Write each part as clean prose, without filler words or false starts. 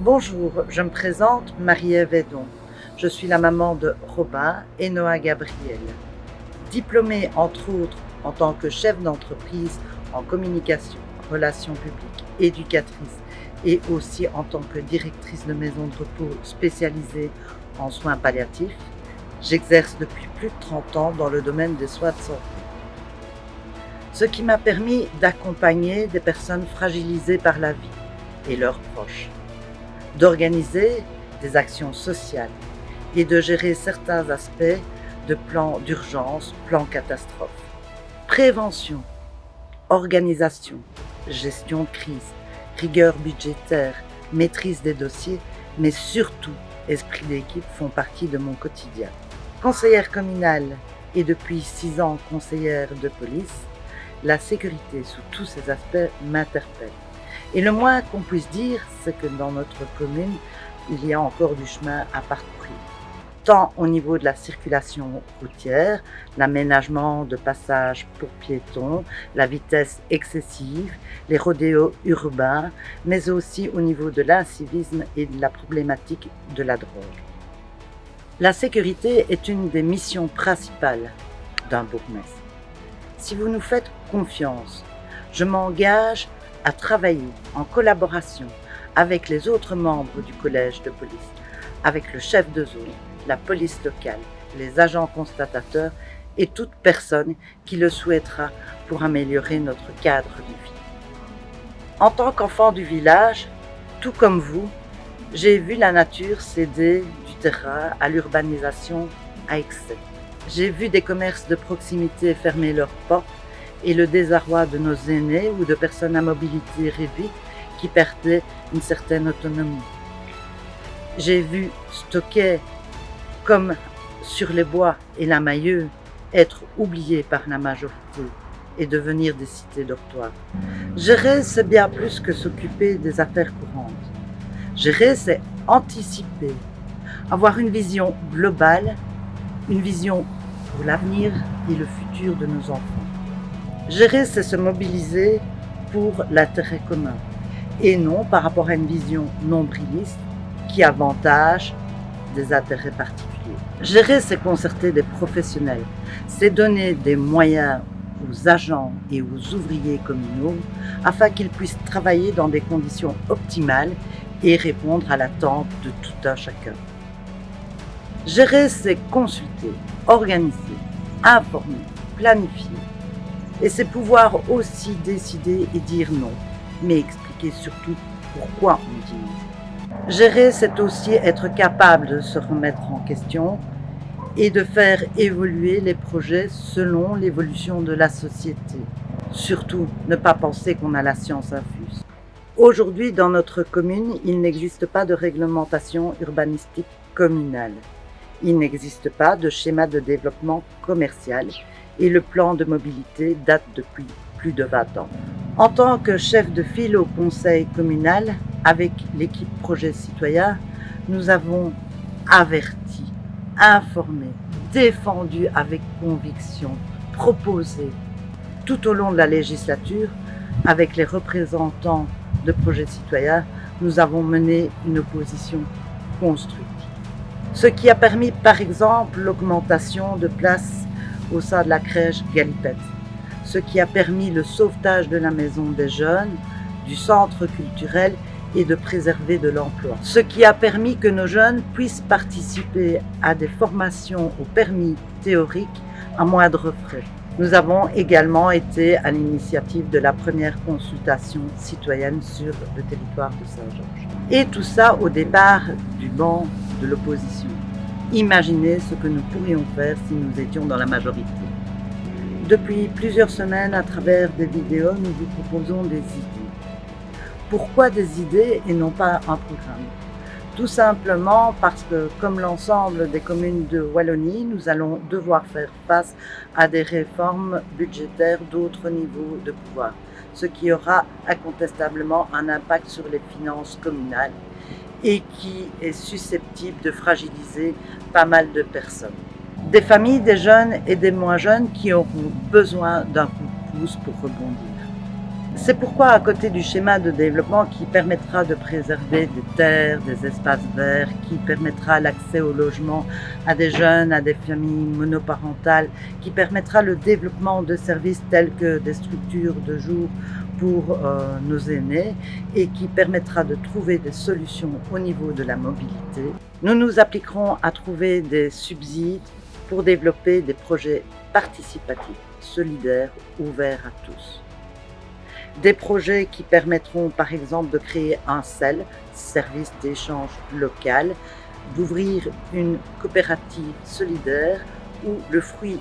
Bonjour, je me présente Marie-Ève Edon. Je suis la maman de Robin et Noah Gabriel. Diplômée entre autres en tant que chef d'entreprise en communication, relations publiques, éducatrice et aussi en tant que directrice de maison de repos spécialisée en soins palliatifs, j'exerce depuis plus de 30 ans dans le domaine des soins de santé. Ce qui m'a permis d'accompagner des personnes fragilisées par la vie et leurs proches, d'organiser des actions sociales et de gérer certains aspects de plans d'urgence, plans catastrophes. Prévention, organisation, gestion de crise, rigueur budgétaire, maîtrise des dossiers, mais surtout esprit d'équipe font partie de mon quotidien. Conseillère communale et depuis 6 ans conseillère de police, la sécurité sous tous ses aspects m'interpelle. Et le moins qu'on puisse dire, c'est que dans notre commune, il y a encore du chemin à parcourir. Tant au niveau de la circulation routière, l'aménagement de passages pour piétons, la vitesse excessive, les rodéos urbains, mais aussi au niveau de l'incivisme et de la problématique de la drogue. La sécurité est une des missions principales d'un bourgmestre. Si vous nous faites confiance, je m'engage à travailler en collaboration avec les autres membres du collège de police, avec le chef de zone, la police locale, les agents constatateurs et toute personne qui le souhaitera pour améliorer notre cadre de vie. En tant qu'enfant du village, tout comme vous, j'ai vu la nature céder du terrain à l'urbanisation à excès. J'ai vu des commerces de proximité fermer leurs portes et le désarroi de nos aînés ou de personnes à mobilité réduite qui perdaient une certaine autonomie. J'ai vu Stockey, comme sur les bois et la Mailleux, être oubliés par la majorité et devenir des cités dortoirs. Gérer, c'est bien plus que s'occuper des affaires courantes. Gérer, c'est anticiper, avoir une vision globale, une vision pour l'avenir et le futur de nos enfants. Gérer, c'est se mobiliser pour l'intérêt commun et non par rapport à une vision nombriliste qui avantage des intérêts particuliers. Gérer, c'est concerter des professionnels, c'est donner des moyens aux agents et aux ouvriers communaux afin qu'ils puissent travailler dans des conditions optimales et répondre à l'attente de tout un chacun. Gérer, c'est consulter, organiser, informer, planifier. Et c'est pouvoir aussi décider et dire non, mais expliquer surtout pourquoi on dit. Gérer, c'est aussi être capable de se remettre en question et de faire évoluer les projets selon l'évolution de la société. Surtout, ne pas penser qu'on a la science infuse. Aujourd'hui, dans notre commune, il n'existe pas de réglementation urbanistique communale. Il n'existe pas de schéma de développement commercial et le plan de mobilité date depuis plus de 20 ans. En tant que chef de file au conseil communal, avec l'équipe Projet Citoyen, nous avons averti, informé, défendu avec conviction, proposé tout au long de la législature, avec les représentants de Projet Citoyen, nous avons mené une opposition construite. Ce qui a permis par exemple l'augmentation de places au sein de la crèche Galipette, ce qui a permis le sauvetage de la maison des jeunes, du centre culturel et de préserver de l'emploi. Ce qui a permis que nos jeunes puissent participer à des formations au permis théorique à moindre frais. Nous avons également été à l'initiative de la première consultation citoyenne sur le territoire de Saint-Georges. Et tout ça au départ du banc de l'opposition. Imaginez ce que nous pourrions faire si nous étions dans la majorité. Depuis plusieurs semaines, à travers des vidéos, nous vous proposons des idées. Pourquoi des idées et non pas un programme ? Tout simplement parce que, comme l'ensemble des communes de Wallonie, nous allons devoir faire face à des réformes budgétaires d'autres niveaux de pouvoir, ce qui aura incontestablement un impact sur les finances communales et qui est susceptible de fragiliser pas mal de personnes. Des familles, des jeunes et des moins jeunes qui auront besoin d'un coup de pouce pour rebondir. C'est pourquoi, à côté du schéma de développement qui permettra de préserver des terres, des espaces verts, qui permettra l'accès au logement à des jeunes, à des familles monoparentales, qui permettra le développement de services tels que des structures de jour pour nos aînés et qui permettra de trouver des solutions au niveau de la mobilité, nous nous appliquerons à trouver des subsides pour développer des projets participatifs, solidaires, ouverts à tous. Des projets qui permettront par exemple de créer un CEL, service d'échange local, d'ouvrir une coopérative solidaire où le fruit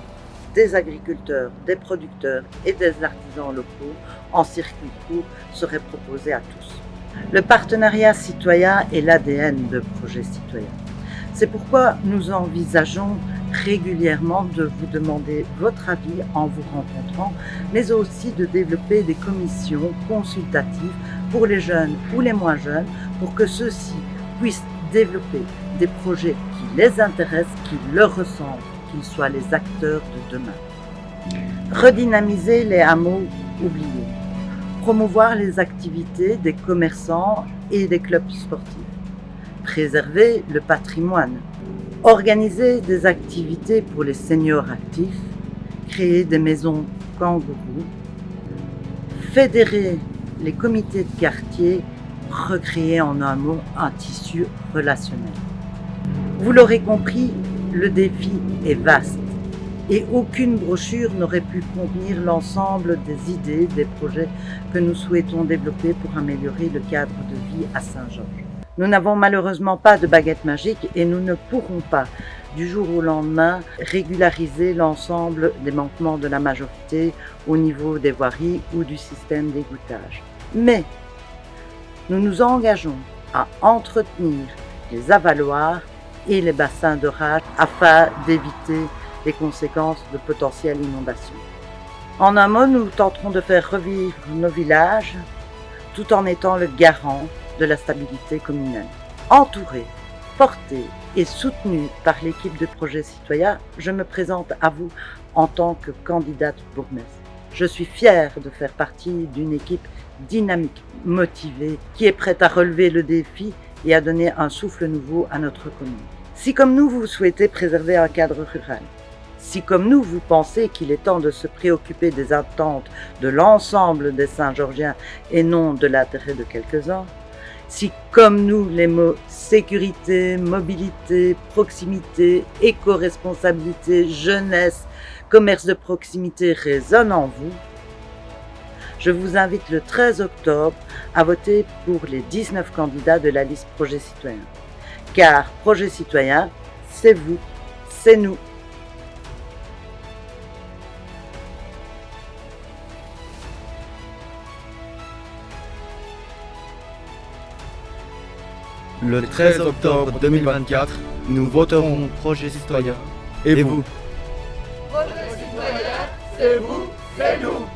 des agriculteurs, des producteurs et des artisans locaux en circuit court serait proposé à tous. Le partenariat citoyen est l'ADN de Projet Citoyen. C'est pourquoi nous envisageons régulièrement de vous demander votre avis en vous rencontrant, mais aussi de développer des commissions consultatives pour les jeunes ou les moins jeunes pour que ceux-ci puissent développer des projets qui les intéressent, qui leur ressemblent, qu'ils soient les acteurs de demain. Redynamiser les hameaux oubliés. Promouvoir les activités des commerçants et des clubs sportifs. Préserver le patrimoine. Organiser des activités pour les seniors actifs, créer des maisons kangourous, fédérer les comités de quartier, recréer en un mot un tissu relationnel. Vous l'aurez compris, le défi est vaste et aucune brochure n'aurait pu contenir l'ensemble des idées, des projets que nous souhaitons développer pour améliorer le cadre de vie à Saint-Georges. Nous n'avons malheureusement pas de baguette magique et nous ne pourrons pas, du jour au lendemain, régulariser l'ensemble des manquements de la majorité au niveau des voiries ou du système d'égouttage. Mais nous nous engageons à entretenir les avaloirs et les bassins d'orage afin d'éviter les conséquences de potentielles inondations. En un mot, nous tenterons de faire revivre nos villages tout en étant le garant de la stabilité communale. Entouré, porté et soutenu par l'équipe de Projet Citoyen, je me présente à vous en tant que candidate bourgmestre. Je suis fière de faire partie d'une équipe dynamique, motivée, qui est prête à relever le défi et à donner un souffle nouveau à notre commune. Si comme nous, vous souhaitez préserver un cadre rural, si comme nous, vous pensez qu'il est temps de se préoccuper des attentes de l'ensemble des Saint-Georgiens et non de l'intérêt de quelques-uns, si comme nous, les mots sécurité, mobilité, proximité, éco-responsabilité, jeunesse, commerce de proximité résonnent en vous, je vous invite le 13 octobre à voter pour les 19 candidats de la liste Projet Citoyen. Car Projet Citoyen, c'est vous, c'est nous. Le 13 octobre 2024, nous voterons Projet Citoyen. Et vous? Projet Citoyen, c'est vous, c'est nous.